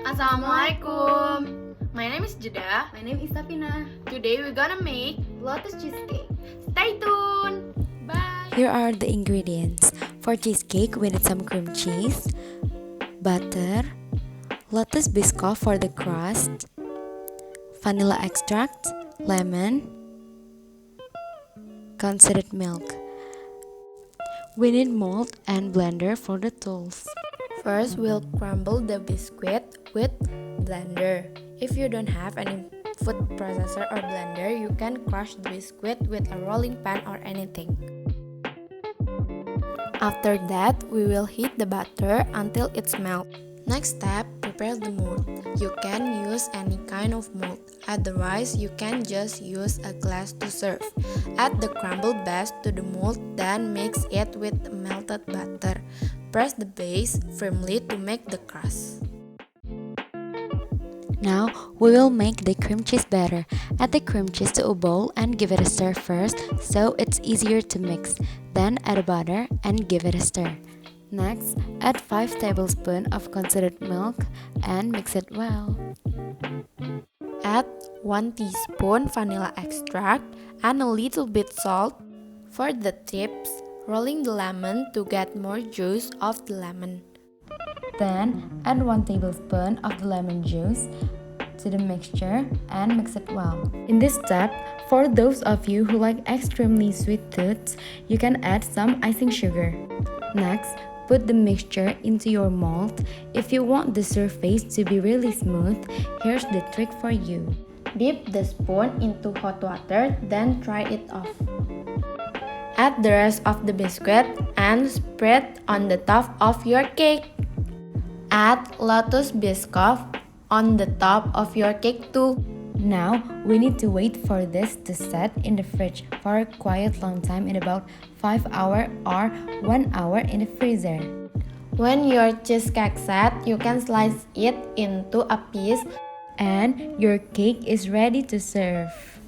Assalamualaikum. My name is Jeda. My name is Safina. Today we're gonna make Lotus cheesecake. Stay tuned. Bye. Here are the ingredients. For cheesecake, we need some cream cheese, butter, lotus biscoff for the crust, vanilla extract, lemon, concentrated milk. We need mold and blender for the tools. First, we'll crumble the biscuit with blender. If you don't have any food processor or blender, you can crush the biscuit with a rolling pan or anything. After that, we will heat the butter until it's melt. Next step, prepare the mold. You can use any kind of mold. Otherwise, you can just use a glass to serve. Add the crumbled base to the mold, then mix it with melted butter. Press the base firmly to make the crust. Now, we will make the cream cheese batter. Add the cream cheese to a bowl and give it a stir first so it's easier to mix. Then add butter and give it a stir. Next, add 5 tablespoons of concentrated milk and mix it well. Add 1 teaspoon vanilla extract and a little bit salt. For the tips, rolling the lemon to get more juice of the lemon. Then add 1 tablespoon of the lemon juice to the mixture and mix it well. In this step, for those of you who like extremely sweet tooths, you can add some icing sugar. Next, put the mixture into your mold. If you want the surface to be really smooth, here's the trick for you. Dip the spoon into hot water, then try it off. Add the rest of the biscuit and spread on the top of your cake. Add lotus biscoff on the top of your cake too. Now, we need to wait for this to set in the fridge for a quite long time in about 5 hours or 1 hour in the freezer. When your cheesecake set, you can slice it into a piece and your cake is ready to serve.